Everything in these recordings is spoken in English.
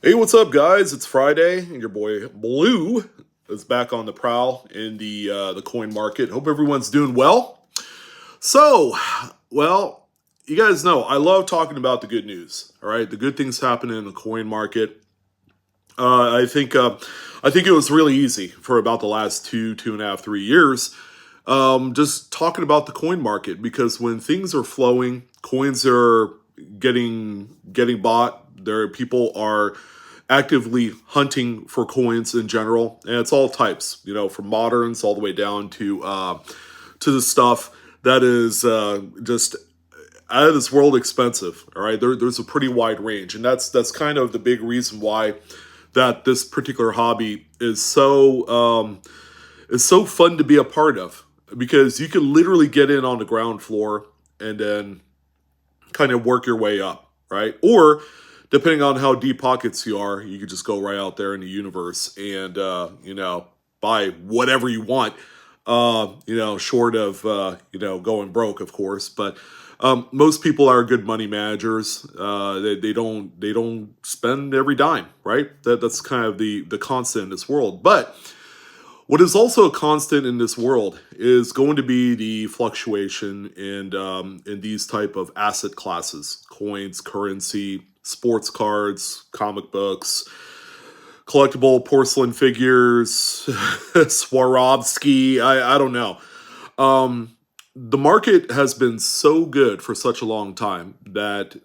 Hey, what's up, guys? It's Friday, and your boy Blue is back on the prowl in the coin market. Hope everyone's doing well. So, well, you guys know I love talking about the good news. All right, the good things happening in the coin market. Uh, I think uh, I think it was really easy for about the last 2.5, 3 years, just talking about the coin market because when things are flowing, coins are getting bought. There, people are actively hunting for coins in general, and it's all types. From moderns all the way down to the stuff that is just out of this world expensive. All right, there's a pretty wide range, and that's kind of the big reason why that this particular hobby is so fun to be a part of because you can literally get in on the ground floor and then kind of work your way up, right? Or depending on how deep pockets you are, you could just go right out there in the universe and buy whatever you want. Short of going broke, of course. But most people are good money managers. They don't spend every dime, right? That's kind of the constant in this world. But what is also a constant in this world is going to be the fluctuation in these type of asset classes: coins, currency, sports cards, comic books, collectible porcelain figures, Swarovski. I don't know. The market has been so good for such a long time that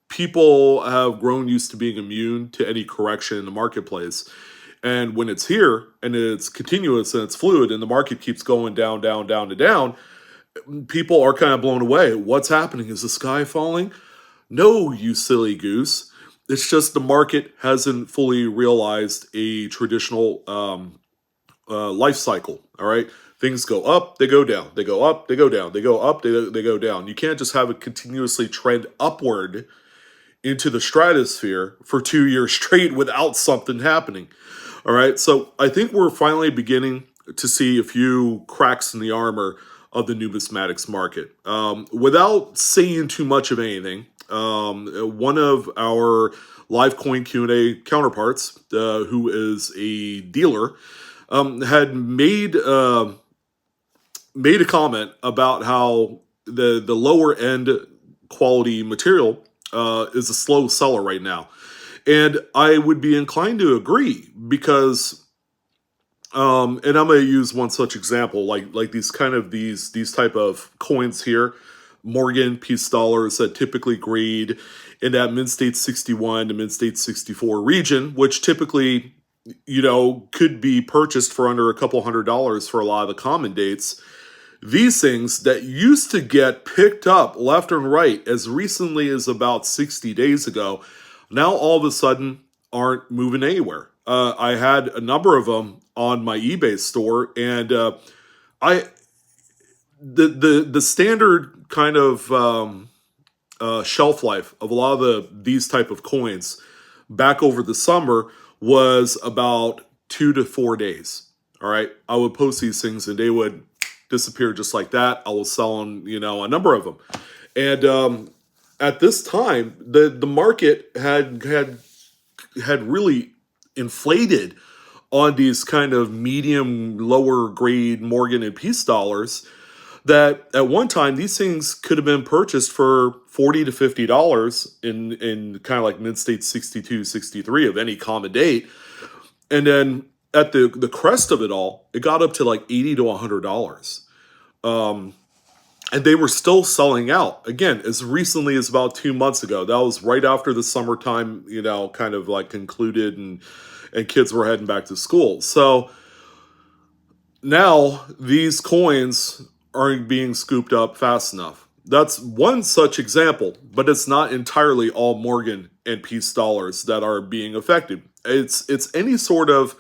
people have grown used to being immune to any correction in the marketplace. And when it's here and it's continuous and it's fluid and the market keeps going down, down, down to down, people are kind of blown away. What's happening? Is the sky falling? No, you silly goose. It's just the market hasn't fully realized a traditional life cycle. All right. Things go up, they go down, they go up, they go down, they go up, they go down. You can't just have it continuously trend upward into the stratosphere for 2 years straight without something happening. All right. So I think we're finally beginning to see a few cracks in the armor of the numismatics market. Without saying too much of anything, one of our live coin Q&A counterparts, who is a dealer, had made a comment about how the lower end quality material is a slow seller right now. And I would be inclined to agree because and I'm going to use one such example, like these type of coins here, Morgan piece dollars that typically grade in that mid state 61 to mid state 64 region, which typically could be purchased for under a couple $100 for a lot of the common dates. These things that used to get picked up left and right as recently as about 60 days ago, now all of a sudden aren't moving anywhere. I had a number of them on my eBay store, and I the standard kind of shelf life of a lot of these type of coins back over the summer was about 2 to 4 days. All right, I would post these things and they would disappear just like that. I was selling, a number of them, and at this time, the market had really inflated on these kind of medium lower grade Morgan and Peace dollars. That at one time these things could have been purchased for $40 to $50 in kind of like mid state 62, 63 of any common date, and then at the crest of it all, it got up to like $80 to $100. And they were still selling out again as recently as about 2 months ago. That was right after the summertime, kind of like concluded, and kids were heading back to school. So now these coins aren't being scooped up fast enough. That's one such example, but it's not entirely all Morgan and Peace dollars that are being affected. It's any sort of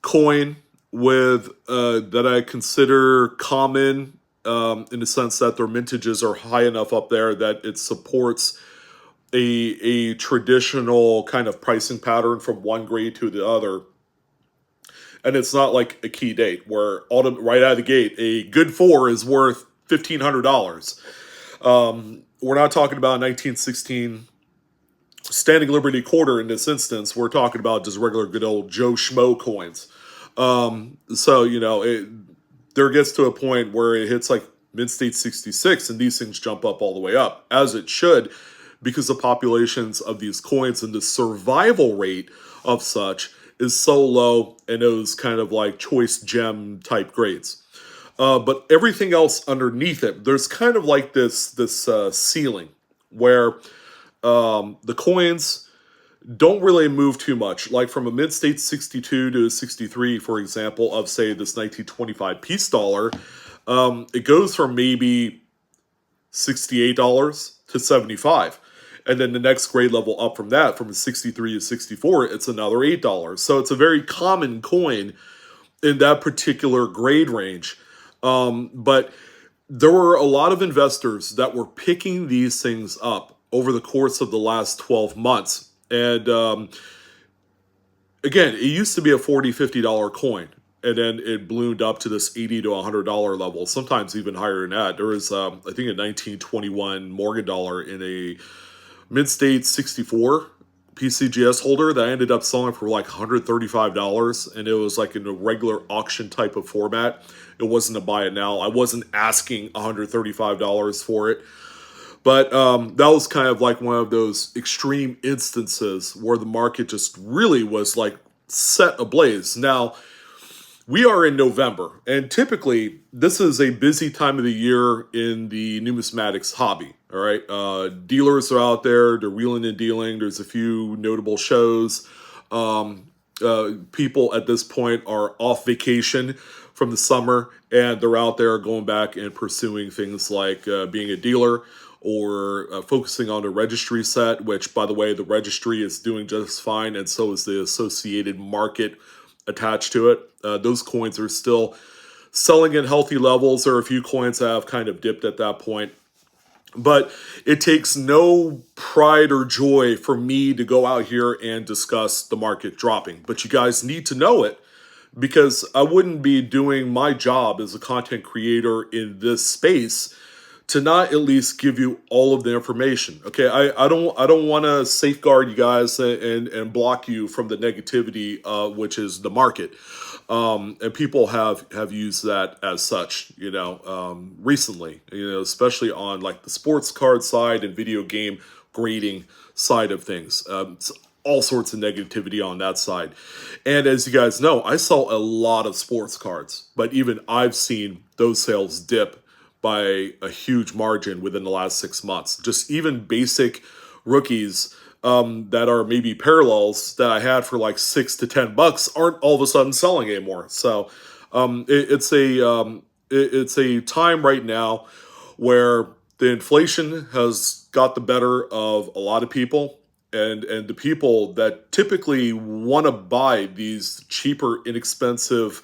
coin with that I consider common, in the sense that their mintages are high enough up there that it supports a traditional kind of pricing pattern from one grade to the other. And it's not like a key date where right out of the gate, a good four is worth $1,500. We're not talking about 1916 Standing Liberty Quarter in this instance, we're talking about just regular good old Joe Schmo coins. So, there gets to a point where it hits like mid-state 66 and these things jump up all the way up, as it should, because the populations of these coins and the survival rate of such is so low in those kind of like choice gem type grades. But everything else underneath it, there's kind of like this ceiling where the coins don't really move too much. Like from a mid-state 62 to 63, for example, of say this 1925 peace dollar, it goes from maybe $68 to 75. And then the next grade level up from that, from 63 to 64, it's another $8. So it's a very common coin in that particular grade range. But there were a lot of investors that were picking these things up over the course of the last 12 months. And again, it used to be a $40, $50 coin. And then it ballooned up to this $80 to $100 level, sometimes even higher than that. There was, I think, a 1921 Morgan dollar in a mid-state 64 PCGS holder that I ended up selling for like $135, and it was like in a regular auction type of format. It wasn't a buy it now. I wasn't asking $135 for it. But that was kind of like one of those extreme instances where the market just really was like set ablaze. Now, we are in November, and typically this is a busy time of the year in the numismatics hobby. All right, dealers are out there; they're wheeling and dealing. There's a few notable shows. People at this point are off vacation from the summer, and they're out there going back and pursuing things like being a dealer or focusing on a registry set. Which, by the way, the registry is doing just fine, and so is the associated market attached to it. Those coins are still selling at healthy levels. There are a few coins that have kind of dipped at that point. But it takes no pride or joy for me to go out here and discuss the market dropping. But you guys need to know it, because I wouldn't be doing my job as a content creator in this space to not at least give you all of the information. Okay, I don't want to safeguard you guys and block you from the negativity, which is the market. And people have used that as such, recently, especially on like the sports card side and video game grading side of things. All sorts of negativity on that side. And as you guys know, I sell a lot of sports cards, but even I've seen those sales dip by a huge margin within the last 6 months. Just even basic rookies that are maybe parallels that I had for like $6 to $10 aren't all of a sudden selling anymore. So it's a time right now where the inflation has got the better of a lot of people, and the people that typically want to buy these cheaper, inexpensive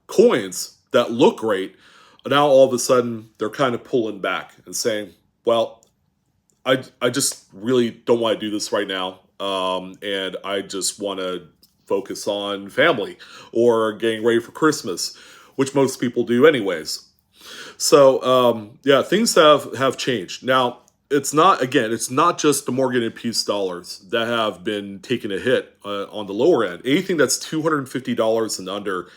coins that look great, now all of a sudden they're kind of pulling back and saying, well, I just really don't want to do this right now. And I just want to focus on family or getting ready for Christmas, which most people do anyways. So, things have changed. Now, it's not just the Morgan and Peace dollars that have been taking a hit on the lower end. Anything that's $250 and under,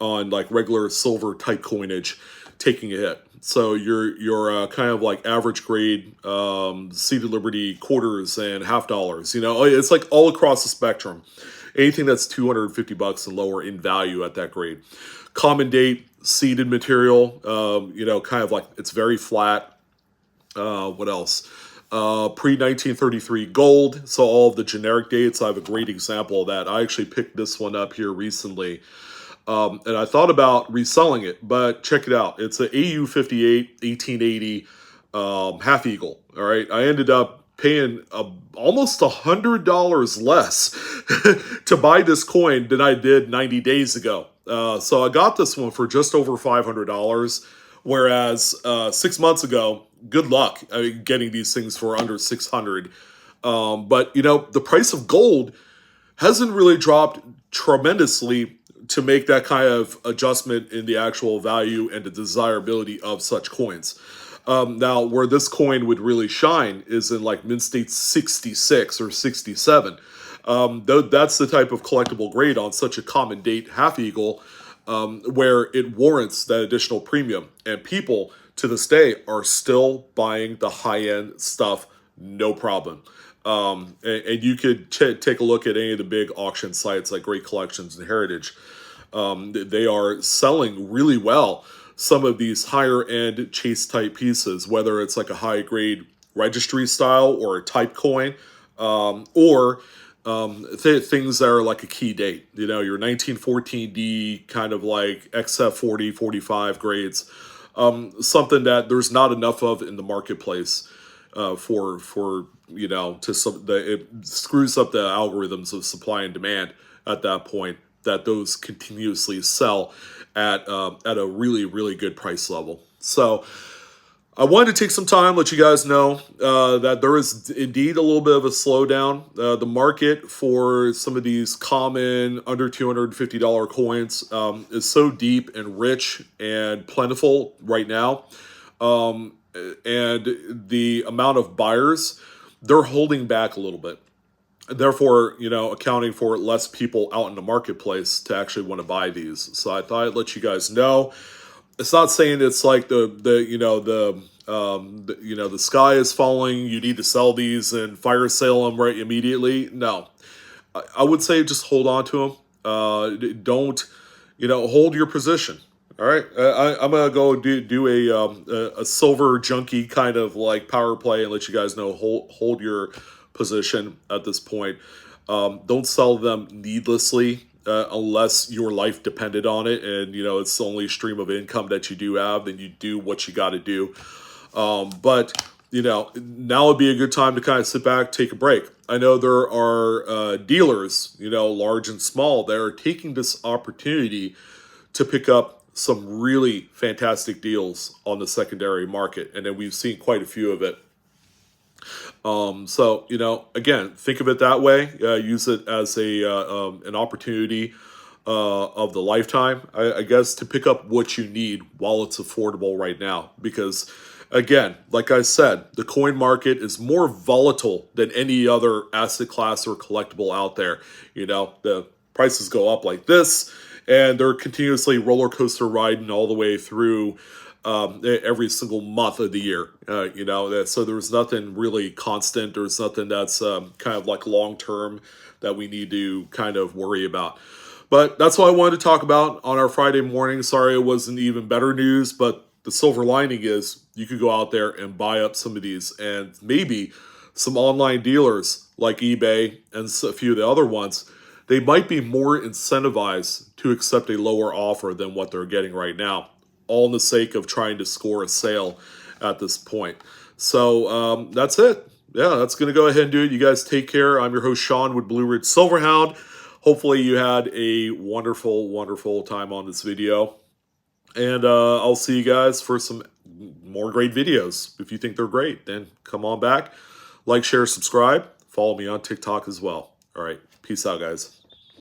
on like regular silver type coinage, taking a hit. So your kind of like average grade seated Liberty quarters and half dollars. It's like all across the spectrum. Anything that's $250 and lower in value at that grade. Common date seeded material. Kind of like it's very flat. What else? Pre-1933 gold. So all of the generic dates. I have a great example of that. I actually picked this one up here recently. And I thought about reselling it, but check it out. It's an AU58 1880 half eagle. All right. I ended up paying almost $100 less to buy this coin than I did 90 days ago. So I got this one for just over $500, whereas 6 months ago, good luck getting these things for under $600. But the price of gold hasn't really dropped tremendously to make that kind of adjustment in the actual value and the desirability of such coins. Now, where this coin would really shine is in like mint state 66 or 67. Though that's the type of collectible grade on such a common date half eagle, where it warrants that additional premium. And people to this day are still buying the high end stuff, no problem. And you could take a look at any of the big auction sites like Great Collections and Heritage. They are selling really well some of these higher end chase type pieces, whether it's like a high grade registry style or a type coin, or things that are like a key date. You know, your 1914D kind of like XF40, 45 grades, something that there's not enough of in the marketplace. For you know, it screws up the algorithms of supply and demand at that point, that those continuously sell at a really good price level. So I wanted to take some time, let you guys know that there is indeed a little bit of a slowdown. The market for some of these common under $250 coins is so deep and rich and plentiful right now. And the amount of buyers, they're holding back a little bit. Therefore, you know, accounting for less people out in the marketplace to actually want to buy these. So I thought I'd let you guys know. It's not saying it's like the sky is falling, you need to sell these and fire sale them right immediately. No, I would say just hold on to them. Don't, hold your position. All right, I'm gonna go do a silver junkie kind of like power play and let you guys know, hold your position at this point. Don't sell them needlessly unless your life depended on it, and it's the only stream of income that you do have. Then you do what you got to do. But now would be a good time to kind of sit back, take a break. I know there are dealers, large and small, that are taking this opportunity to pick up some really fantastic deals on the secondary market, and then we've seen quite a few of it. So again, think of it that way. Use it as an opportunity of the lifetime, I guess, to pick up what you need while it's affordable right now. Because again, like I said, the coin market is more volatile than any other asset class or collectible out there. The prices go up like this, and they're continuously roller coaster riding all the way through every single month of the year. So there's nothing really constant. There's nothing that's kind of like long term that we need to kind of worry about. But that's what I wanted to talk about on our Friday morning. Sorry it wasn't even better news, but the silver lining is you could go out there and buy up some of these, and maybe some online dealers like eBay and a few of the other ones, they might be more incentivized to accept a lower offer than what they're getting right now, all in the sake of trying to score a sale at this point. So that's it. Yeah, that's going to go ahead and do it. You guys take care. I'm your host, Sean, with Blue Ridge Silverhound. Hopefully you had a wonderful time on this video. And I'll see you guys for some more great videos. If you think they're great, then come on back. Like, share, subscribe. Follow me on TikTok as well. All right. Peace out, guys.